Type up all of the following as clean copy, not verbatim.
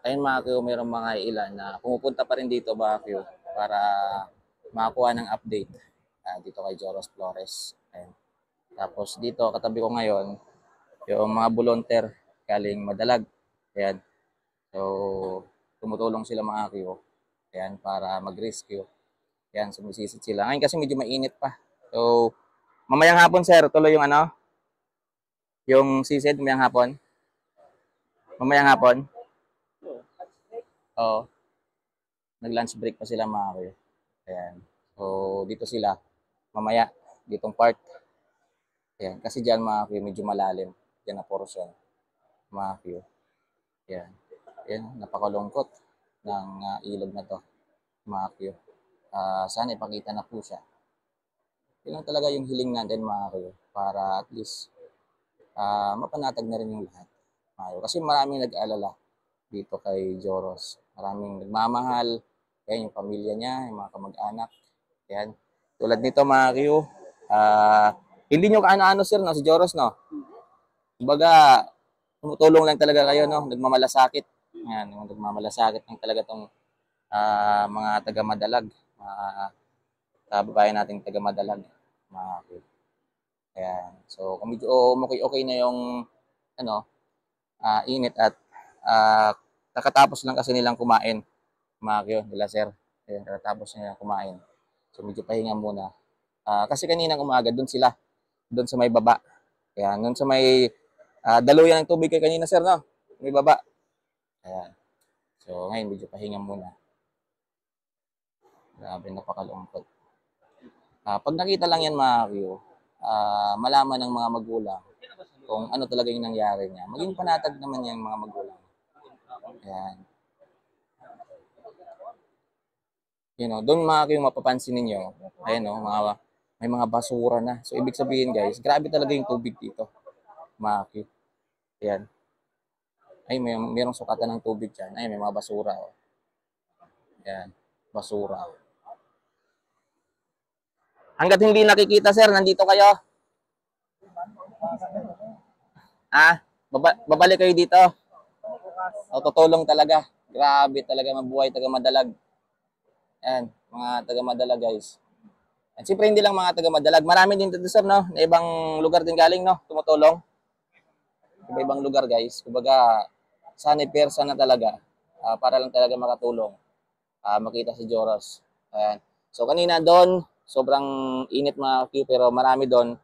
ayun mga Q, mayroong mga ilan na pumupunta pa rin dito mga Q para makakuha ng update dito kay Joros Flores. Ayun. Tapos dito, katabi ko ngayon, yung mga volunteer galing Madalag. Ayan. So, tumutulong sila mga Q. Ayan, para mag-rescue. Ayan, sumisisid sila. Ngayon kasi medyo mainit pa. So, mamayang hapon sir, tuloy yung ano, yung sisid, mamayang hapon. Mamayang hapon. Oo. Nag-lunch break pa sila mga Q. Ayan. So, dito sila. Mamaya, ditong part. Ayan. Kasi dyan mga Q, medyo malalim. Dyan na portion. Mga Q. Ayan. Ayan. Napakalungkot ng ilog na to. Mga Q. Sana ipakita na po siya. Yun lang talaga yung hiling natin mga Q. Para at least mapanatag na rin yung lahat. Kasi maraming nag-aalala dito kay Joros. Maraming nagmamahal. Ayan, yung pamilya niya, yung mga kamag-anak. Ayan. Tulad nito mga Q, hindi nyo kaano-ano sir, no? Si Joros, no? Kumbaga, tumutulong lang talaga kayo, no? Nagmamalasakit. Ayan, nagmamalasakit lang talaga tong mga taga-Madalag. Mga kababayan nating taga-Madalag. Mga Q. Ayan. So, kung medyo okay na yung ano, init at kakatapos lang kasi nilang kumain. Mga Q, nila sir. Ayan, kakatapos nilang kumain. So, medyo pahinga muna. Kasi kaninang umaga, doon sila. Doon sa may baba. Ayan, doon sa may daluyan ng tubig kay kanina, sir, no? May baba. Ayan. So, ngayon, medyo pahinga muna. Grabe, napakalungkot. Pag nakita lang yan, mga Q, malaman ng mga magulang kung ano talaga yung nangyari niya. Maging panatag naman yung mga magulang. Ayan. You know, doon mga Q, mapapansin ninyo, ayan, no, may mga basura na. So, ibig sabihin, guys, grabe talaga yung tubig dito. Mga Q. Ayan. Ay, mayroong sukatan ng tubig dyan. Ay, may mga basura. Oh. Ayan. Basura. Hanggat hindi nakikita, sir, nandito kayo. Babalik kayo dito. O, tutulong talaga. Grabe talaga mabuhay taga-Madalag. Ayan, mga taga-Madalag, guys. At siyempre, hindi lang mga taga-Madalag. Marami din dito, sir, no? Na ibang lugar din galing, no? Tumutulong. Iba-ibang lugar, guys. Kumbaga, sana na talaga. Para lang talaga makatulong. Makita si Joros. Ayan. So, kanina doon, sobrang init mga Q, pero marami doon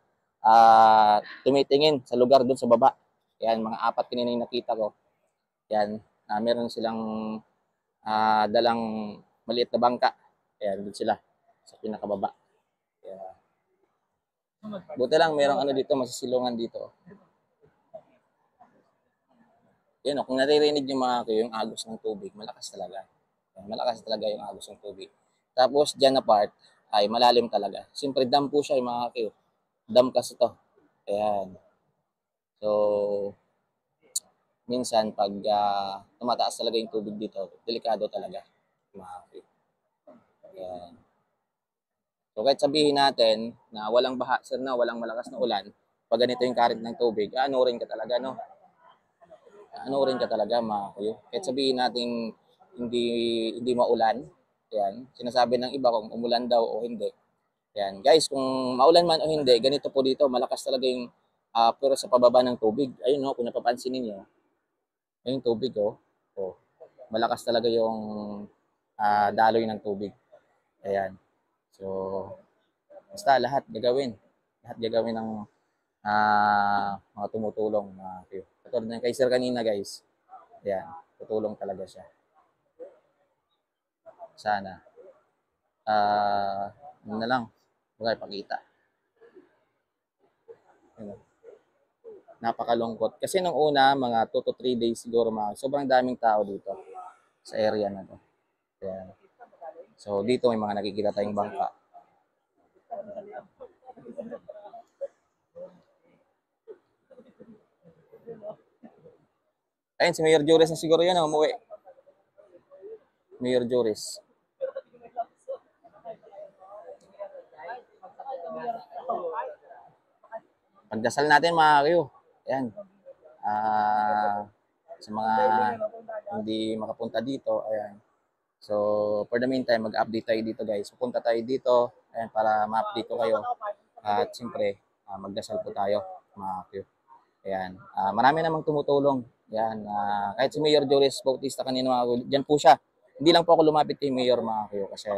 tumitingin sa lugar doon sa baba. Yan, mga apat kanina yung nakita ko. Yan, meron silang dalang maliit na bangka. Yan, doon sila sa pinakababa. Yan. Buti lang, merong ano dito, masisilungan dito. Yan, kung naririnig yung mga Q, yung agos ng tubig, malakas talaga. Yan, malakas talaga yung agos ng tubig. Tapos, dyan na part, ay malalim talaga. Siyempre, dam po siya yung mga Q. Dam kasi to. Ayan. So, minsan pag tumataas talaga yung tubig dito, delikado talaga. Ayan. So, kahit sabihin natin na walang baha, sir, na walang malakas na ulan, pag ganito yung current ng tubig, ano rin ka talaga, no? Ano rin ka talaga, mga kuyo. Kahit sabihin natin hindi hindi maulan, ayan, sinasabi ng iba kung umulan daw o hindi. Ayan, guys, kung maulan man o hindi, ganito po dito, malakas talaga yung pero sa pababa ng tubig. Ayun, no, kung napapansin niyo, yung tubig, oh, oh, malakas talaga yung daloy ng tubig. Ayan. So, basta lahat gagawin. Lahat gagawin ng mga tumutulong na katulad ng kay Sir kanina, guys. Ayan, tutulong talaga siya. Sana. Yun na lang. Huwag pakita. Yun. Napakalungkot. Kasi nung una, mga 2 to 3 days siguro, sobrang daming tao dito sa area na to. Ayan. So, dito may mga nakikita tayong bangka. Ayun, si Mayor Juris na siguro yan, umuwi. Mayor Juris. Pagdasal natin mga kayo. Ayan. Sa mga hindi makapunta dito, ayan. So, for the meantime, mag-update tayo dito guys. Pupunta tayo dito, ayan, para ma-update ko kayo. At siyempre, magdasal po tayo, mga Q. Ayan. Marami namang tumutulong. Ayan. Kahit si Mayor Joris Bautista kanina, mga Q, dyan po siya. Hindi lang po ako lumapit kay Mayor, mga Q, kasi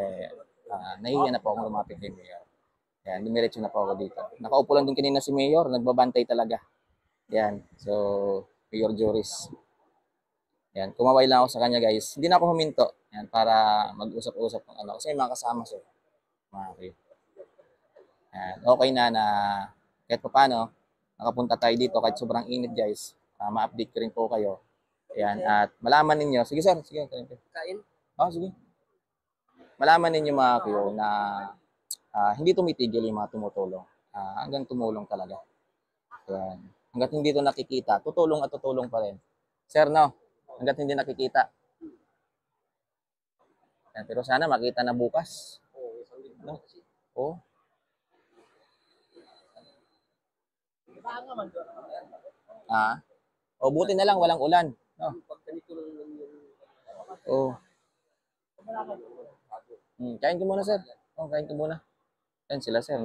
nahihiya na po akong lumapit kay Mayor. Ayan, dumiretso na po ako dito. Nakaupo lang din kanina si Mayor, nagbabantay talaga. Ayan. So, Mayor Joris. Ayan, kumaway lang ako sa kanya guys. Hindi na ako huminto. Ayan, para mag-usap-usap ng ano. Kasi may mga kasama siya. Mga Q. Ayan, okay na kahit pa paano, nakapunta tayo dito kahit sobrang init guys. Ma-update ko rin po kayo. Ayan, at malaman ninyo. Sige sir, sige. Kain? Sige. Malaman ninyo mga Q na hindi tumitigil yung mga tumutulong. Hanggang tumulong talaga. Ayan. Hanggat hindi ito nakikita, tutulong at tutulong pa rin. Sir, no? Hanggat hindi nakikita. Ayan, pero sana makita na bukas. No? Oo. Buti na lang walang ulan. No? Oo. Kain ko muna, sir. Kain ko muna. Ayan sila, sir.